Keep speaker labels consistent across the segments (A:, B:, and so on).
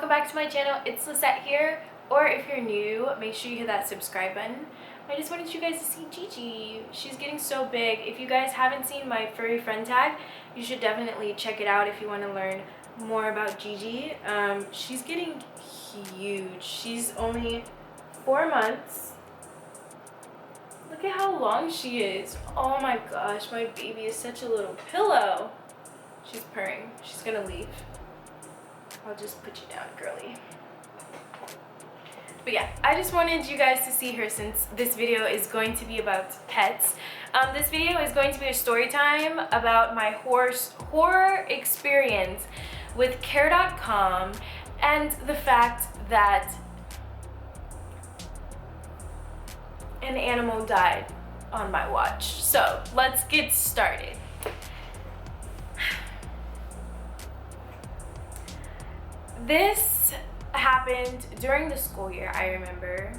A: welcome back to my channel. It's Lisette here, or if you're new, make sure you hit that subscribe button. I just wanted you guys to see Gigi. She's getting so big. If you guys haven't seen my furry friend tag, you should definitely check it out if you want to learn more about Gigi. She's getting huge. She's only 4 months. Look at how long she is. Oh my gosh, my baby is such a little pillow. She's purring. She's gonna leave. I'll just put you down, girly. But yeah, I just wanted you guys to see her since this video is going to be about pets. This video is going to be a story time about my horror experience with Care.com and the fact that an animal died on my watch. So let's get started. This happened during the school year, I remember,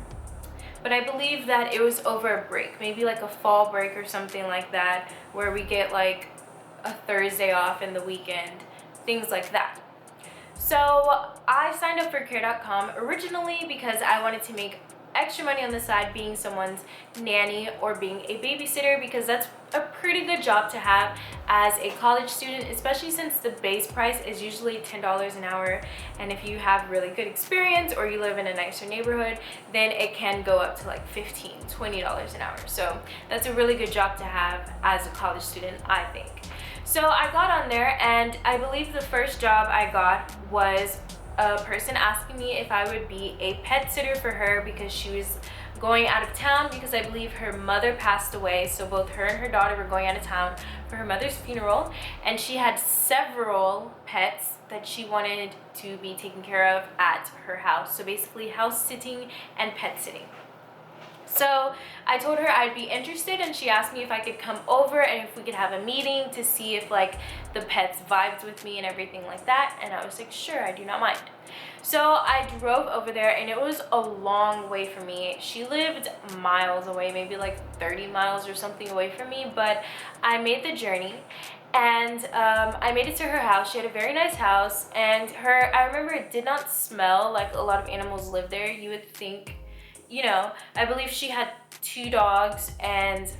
A: but I believe that it was over a break, maybe like a fall break or something like that, where we get like a Thursday off in the weekend, things like that. So I signed up for Care.com originally because I wanted to make extra money on the side being someone's nanny or being a babysitter, because that's a pretty good job to have as a college student, especially since the base price is usually $10 an hour, and if you have really good experience or you live in a nicer neighborhood, then it can go up to like $15-20 an hour. So that's a really good job to have as a college student, I think. So I got on there, and I believe the first job I got was a person asking me if I would be a pet sitter for her because she was going out of town, because I believe her mother passed away. So both her and her daughter were going out of town for her mother's funeral, and she had several pets that she wanted to be taken care of at her house. So basically house sitting and pet sitting. So I told her I'd be interested, and she asked me if I could come over and if we could have a meeting to see if like the pets vibed with me and everything like that. And I was like, sure, I do not mind. So I drove over there, and it was a long way for me. She lived miles away, maybe like 30 miles or something away from me, but I made the journey. And I made it to her house. She had a very nice house, and I remember it did not smell like a lot of animals live there. You would think, you know, I believe she had 2 dogs and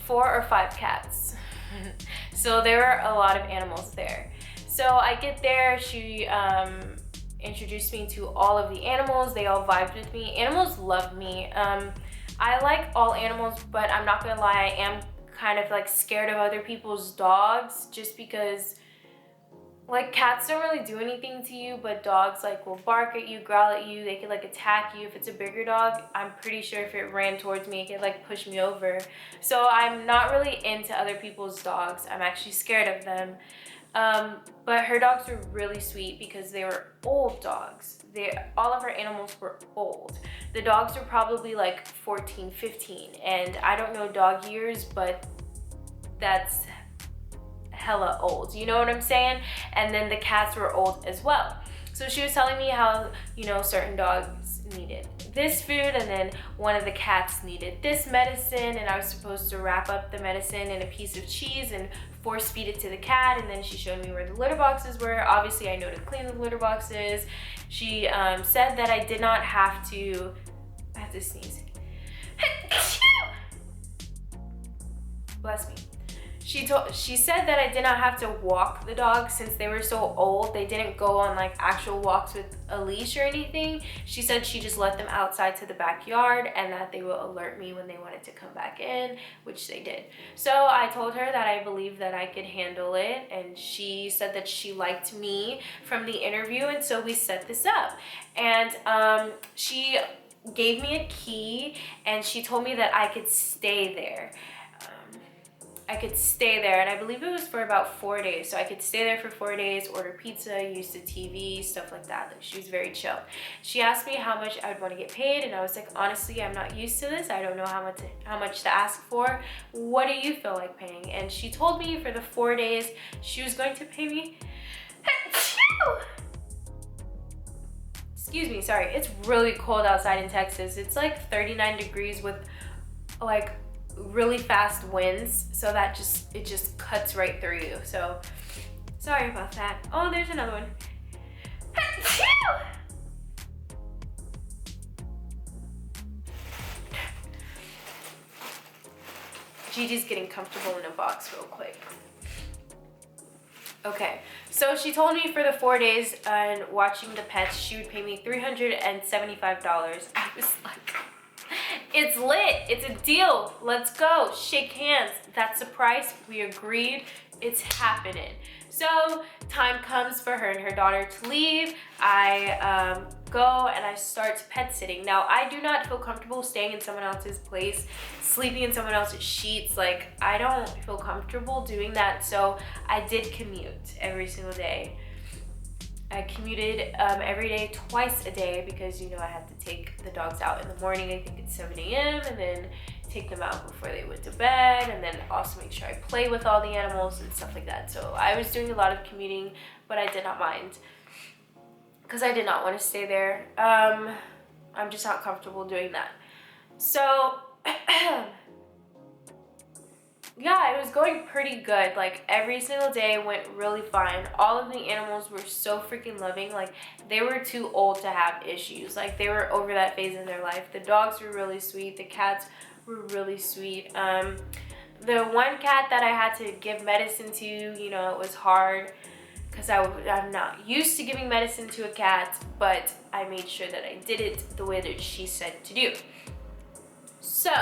A: 4 or 5 cats. So there were a lot of animals there. So I get there, she introduced me to all of the animals. They all vibed with me. Animals love me. I like all animals, but I'm not gonna lie, I am kind of like scared of other people's dogs, just because like cats don't really do anything to you, but dogs like will bark at you, growl at you. They could like attack you. If it's a bigger dog, I'm pretty sure if it ran towards me, it could like push me over. So I'm not really into other people's dogs. I'm actually scared of them. But her dogs were really sweet because they were old dogs. All of her animals were old. The dogs were probably like 14, 15, and I don't know dog years, but that's hella old, you know what I'm saying? And then the cats were old as well. So she was telling me how, you know, certain dogs needed this food, and then one of the cats needed this medicine, and I was supposed to wrap up the medicine in a piece of cheese and force feed it to the cat. And then she showed me where the litter boxes were. Obviously I know to clean the litter boxes. She said that I did not have to, I have to sneeze. Bless me. She said that I did not have to walk the dogs since they were so old. They didn't go on like actual walks with a leash or anything. She said she just let them outside to the backyard, and that they will alert me when they wanted to come back in, which they did. So I told her that I believed that I could handle it, and she said that she liked me from the interview, and so we set this up. And she gave me a key, and she told me that I could stay there. And I believe it was for about 4 days. So I could stay there for 4 days, order pizza, use the TV, stuff like that. Like, she was very chill. She asked me how much I would want to get paid, and I was like, honestly, I'm not used to this. I don't know how much to ask for. What do you feel like paying? And she told me for the 4 days she was going to pay me. Excuse me, sorry. It's really cold outside in Texas. It's like 39 degrees with like really fast winds, so that it just cuts right through you. So sorry about that. Oh, there's another one. Gigi's getting comfortable in a box real quick. Okay, so she told me for the 4 days and watching the pets, she would pay me $375. I was like, it's lit, it's a deal, let's go, shake hands. That's the price, we agreed, it's happening. So time comes for her and her daughter to leave. I go and I start pet sitting. Now, I do not feel comfortable staying in someone else's place, sleeping in someone else's sheets. Like, I don't feel comfortable doing that. So I did commute every single day. I commuted every day, twice a day, because, you know, I had to take the dogs out in the morning. I think it's 7 a.m. and then take them out before they went to bed, and then also make sure I play with all the animals and stuff like that. So I was doing a lot of commuting, but I did not mind because I did not want to stay there. I'm just not comfortable doing that. So yeah, it was going pretty good. Like, every single day went really fine. All of the animals were so freaking loving. Like, they were too old to have issues. Like, they were over that phase in their life. The dogs were really sweet. The cats were really sweet. The one cat that I had to give medicine to, you know, it was hard because I'm not used to giving medicine to a cat, but I made sure that I did it the way that she said to do. So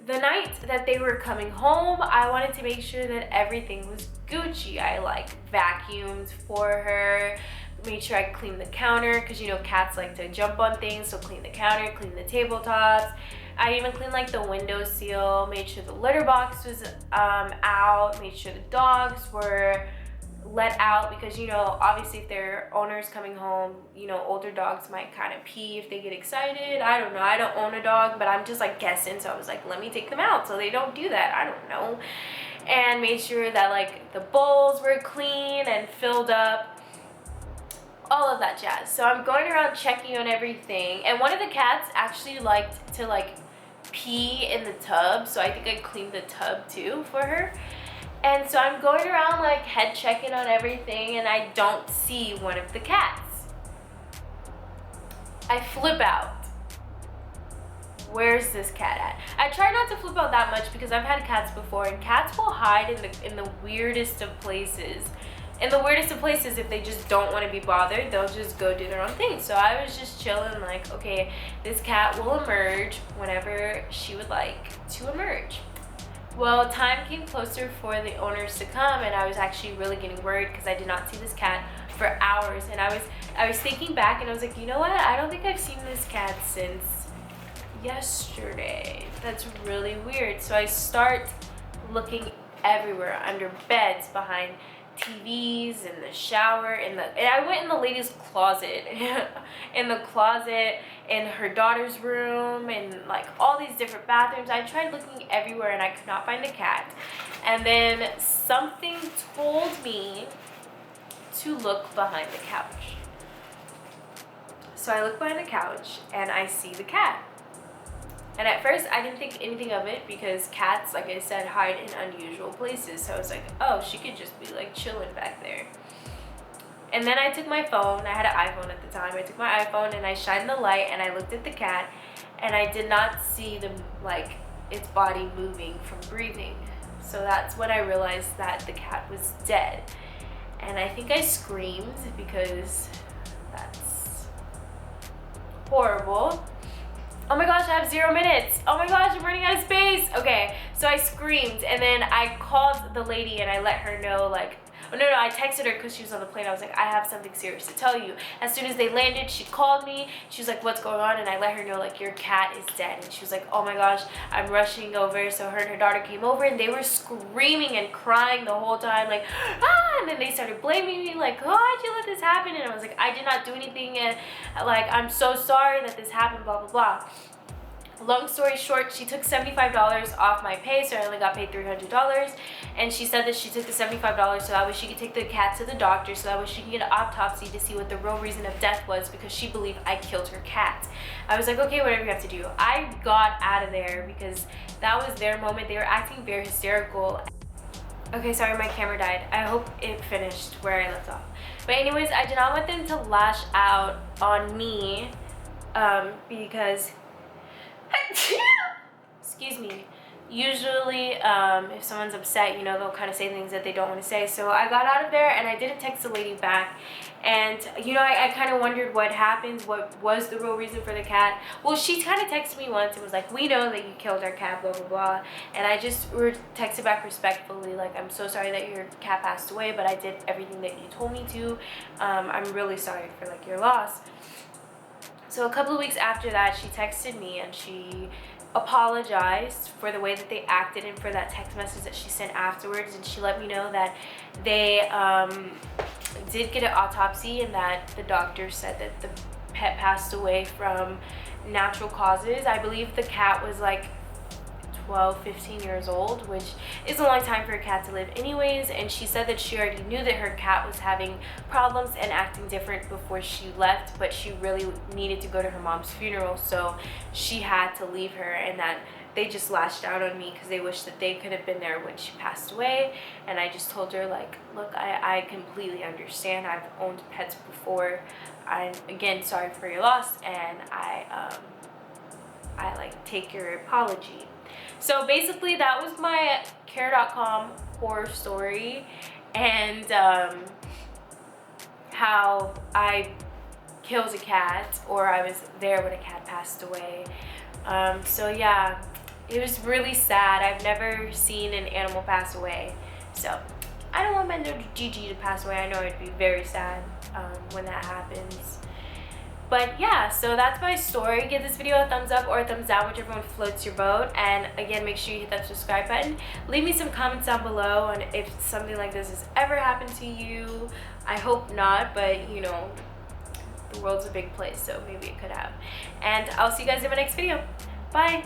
A: the night that they were coming home, I wanted to make sure that everything was Gucci. I like vacuumed for her, made sure I cleaned the counter, because, you know, cats like to jump on things, so clean the counter, clean the tabletops. I even cleaned like the window seal, made sure the litter box was out, made sure the dogs were let out, because, you know, obviously if their owner's coming home, you know, older dogs might kind of pee if they get excited. I don't know, I don't own a dog, but I'm just like guessing, so I was like, let me take them out so they don't do that. I don't know. And made sure that like the bowls were clean and filled up, all of that jazz. So I'm going around checking on everything, and one of the cats actually liked to like pee in the tub, so I think I cleaned the tub too for her. And so I'm going around like head checking on everything, and I don't see one of the cats. I flip out. Where's this cat at? I try not to flip out that much because I've had cats before, and cats will hide in the weirdest of places. In the weirdest of places, if they just don't want to be bothered, they'll just go do their own thing. So I was just chilling, like, okay, this cat will emerge whenever she would like to emerge. Well, time came closer for the owners to come, and I was actually really getting worried because I did not see this cat for hours. And I was thinking back, and I was like, you know what? I don't think I've seen this cat since yesterday. That's really weird. So I start looking everywhere, under beds, behind TVs, in the shower, and I went in the lady's closet, in the closet, in her daughter's room, and like all these different bathrooms. I tried looking everywhere and I could not find a cat. And then something told me to look behind the couch. So I look behind the couch and I see the cat. And at first, I didn't think anything of it because cats, like I said, hide in unusual places. So I was like, oh, she could just be like chilling back there. And then I took my phone. I had an iPhone at the time. I took my iPhone and I shined the light and I looked at the cat, and I did not see its body moving from breathing. So that's when I realized that the cat was dead. And I think I screamed because that's horrible. Oh my gosh, I have 0 minutes. Oh my gosh, I'm running out of space. Okay, so I screamed, and then I called the lady and I let her know, like, oh no, I texted her because she was on the plane. I was like, I have something serious to tell you. As soon as they landed, she called me. She was like, what's going on? And I let her know, like, your cat is dead. And she was like, oh my gosh, I'm rushing over. So her and her daughter came over, and they were screaming and crying the whole time, like, ah, and then they started blaming me, like, why'd you let this happen? And I was like, I did not do anything, and like, I'm so sorry that this happened, blah, blah, blah. Long story short, she took $75 off my pay, so I only got paid $300. And she said that she took the $75 so that way she could take the cat to the doctor, so that way she can get an autopsy to see what the real reason of death was, because she believed I killed her cat. I was like, okay, whatever you have to do. I got out of there because that was their moment. They were acting very hysterical. Okay, sorry, my camera died. I hope it finished where I left off. But anyways, I did not want them to lash out on me because excuse me, usually if someone's upset, you know, they'll kind of say things that they don't want to say. So I got out of there and I didn't text the lady back. And you know, I kind of wondered what happened, what was the real reason for the cat. Well, she kind of texted me once and was like, we know that you killed our cat, blah blah blah. And I just texted back respectfully, like, I'm so sorry that your cat passed away, but I did everything that you told me to. I'm really sorry for like your loss. So a couple of weeks after that, she texted me and she apologized for the way that they acted and for that text message that she sent afterwards. And she let me know that they did get an autopsy and that the doctor said that the pet passed away from natural causes. I believe the cat was like 12, 15 years old, which is a long time for a cat to live anyways. And she said that she already knew that her cat was having problems and acting different before she left, but she really needed to go to her mom's funeral, so she had to leave her, and that they just lashed out on me because they wished that they could have been there when she passed away. And I just told her, like, look, I completely understand. I've owned pets before. I'm, again, sorry for your loss, and I like take your apology. So basically that was my Care.com horror story, and how I killed a cat, or I was there when a cat passed away. So yeah, it was really sad. I've never seen an animal pass away, so I don't want my little Gigi to pass away. I know it'd be very sad when that happens. But yeah, so that's my story. Give this video a thumbs up or a thumbs down, whichever one floats your boat. And again, make sure you hit that subscribe button. Leave me some comments down below on if something like this has ever happened to you. I hope not, but you know, the world's a big place, so maybe it could have. And I'll see you guys in my next video. Bye!